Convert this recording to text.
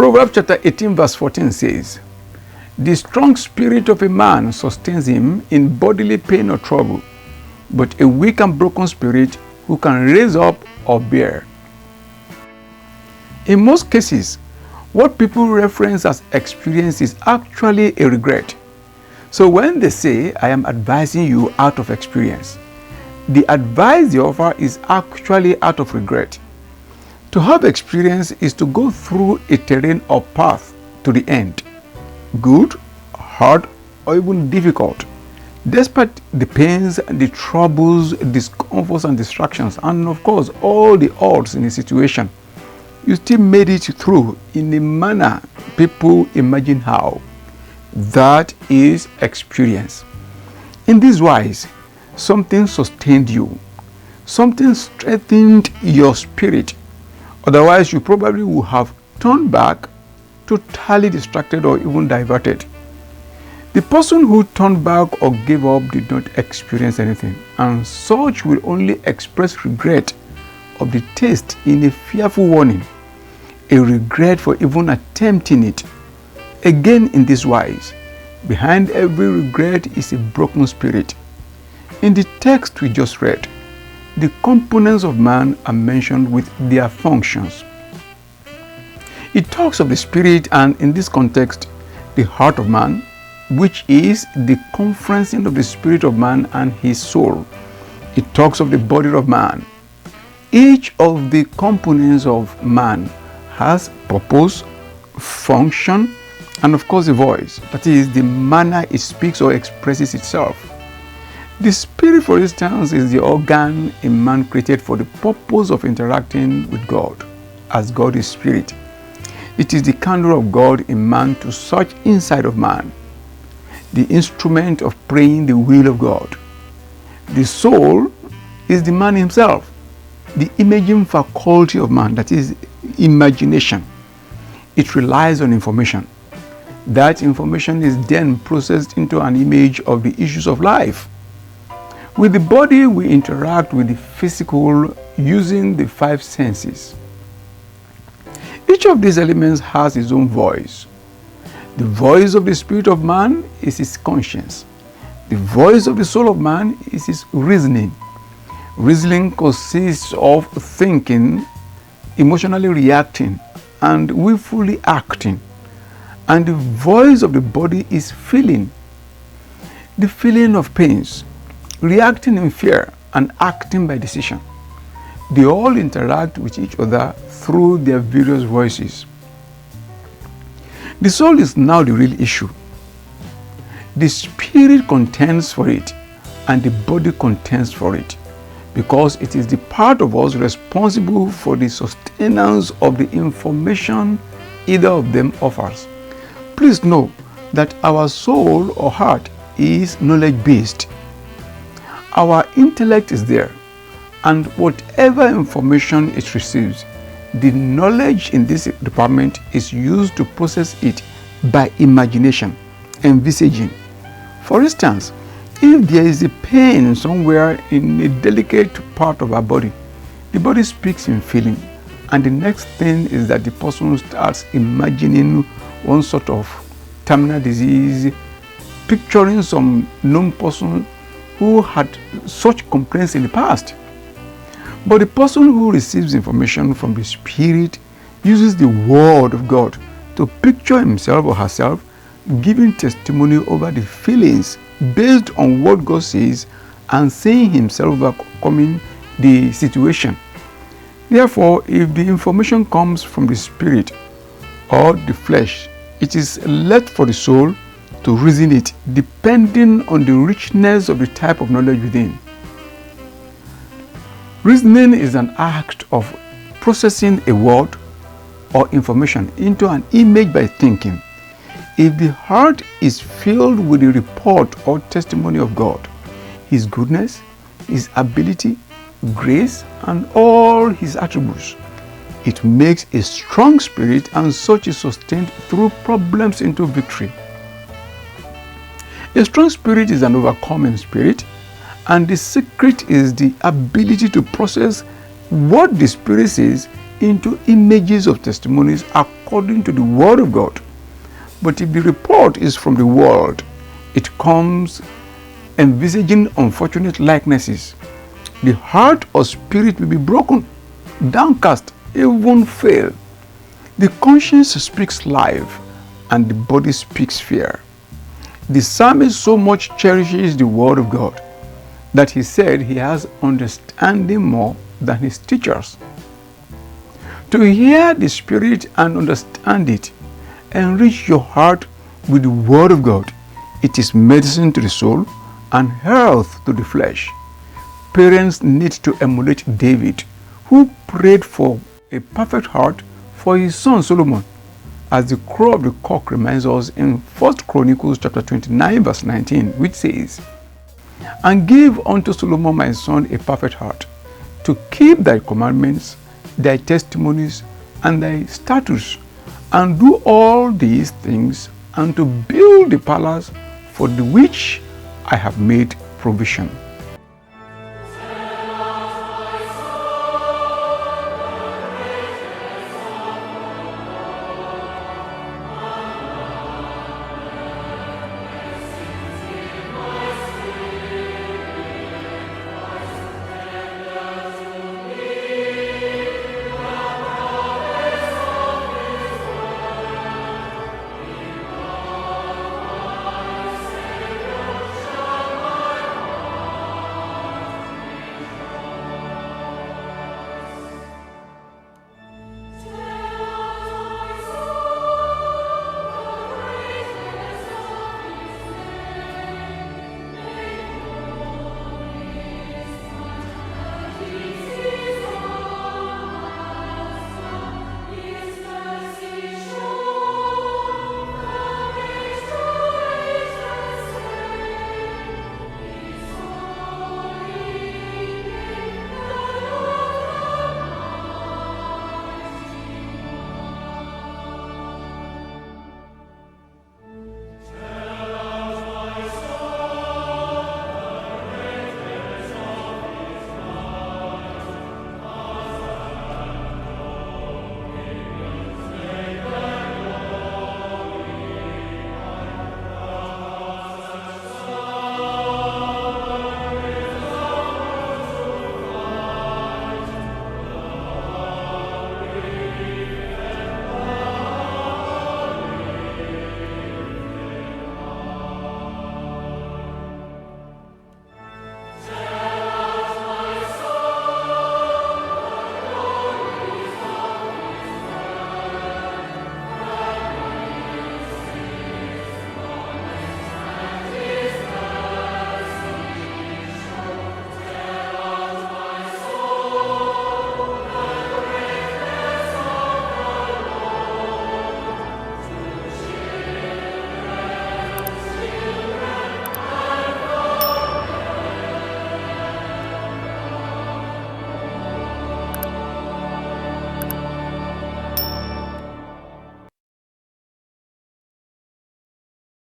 Proverbs chapter 18 verse 14 says, "The strong spirit of a man sustains him in bodily pain or trouble, but a weak and broken spirit who can raise up or bear." In most cases, what people reference as experience is actually a regret. So when they say, "I am advising you out of experience," the advice they offer is actually out of regret. To have experience is to go through a terrain or path to the end, good, hard, or even difficult. Despite the pains, the troubles, discomforts and distractions, and of course all the odds in a situation, you still made it through in a manner people imagine how. That is experience. In this wise, something sustained you, something strengthened your spirit. Otherwise, you probably would have turned back, totally distracted or even diverted. The person who turned back or gave up did not experience anything, and such will only express regret of the taste in a fearful warning, a regret for even attempting it. Again, in this wise, behind every regret is a broken spirit. In the text we just read, the components of man are mentioned with their functions. It talks of the spirit, and in this context, the heart of man, which is the conferencing of the spirit of man and his soul. It talks of the body of man. Each of the components of man has purpose, function, and of course a voice. That is the manner it speaks or expresses itself. The spirit, for instance, is the organ a man created for the purpose of interacting with God, as God is spirit. It is the candle of God in man to search inside of man, the instrument of praying the will of God. The soul is the man himself, the imaging faculty of man, that is imagination. It relies on information. That information is then processed into an image of the issues of life. With the body, we interact with the physical using the five senses. Each of these elements has its own voice. The voice of the spirit of man is his conscience. The voice of the soul of man is his reasoning. Reasoning consists of thinking, emotionally reacting, and willfully acting. And the voice of the body is feeling. The feeling of pains, reacting in fear, and acting by decision. They all interact with each other through their various voices. The soul is now the real issue. The spirit contends for it, and the body contends for it, because it is the part of us responsible for the sustenance of the information either of them offers. Please know that our soul or heart is knowledge-based. Our intellect is there, and whatever information it receives, the knowledge in this department is used to process it by imagination, envisaging. For instance, if there is a pain somewhere in a delicate part of our body, the body speaks in feeling, and the next thing is that the person starts imagining one sort of terminal disease, picturing some known person who had such complaints in the past. But the person who receives information from the Spirit uses the Word of God to picture himself or herself giving testimony over the feelings based on what God says and seeing himself overcoming the situation. Therefore, if the information comes from the Spirit or the flesh, it is left for the soul to reason it depending on the richness of the type of knowledge within. Reasoning is an act of processing a word or information into an image by thinking. If the heart is filled with the report or testimony of God, His goodness, His ability, grace, and all His attributes, it makes a strong spirit, and such is sustained through problems into victory. A strong spirit is an overcoming spirit, and the secret is the ability to process what the Spirit says into images of testimonies according to the word of God. But if the report is from the world, it comes envisaging unfortunate likenesses. The heart or spirit will be broken, downcast, even fail. The conscience speaks life, and the body speaks fear. The psalmist so much cherishes the word of God that he said he has understanding more than his teachers. To hear the Spirit and understand it, enrich your heart with the word of God. It is medicine to the soul and health to the flesh. Parents need to emulate David, who prayed for a perfect heart for his son Solomon, as the crow of the cock reminds us in 1 Chronicles chapter 29 verse 19, which says, "And give unto Solomon my son a perfect heart, to keep thy commandments, thy testimonies, and thy statutes, and do all these things, and to build the palace for the which I have made provision."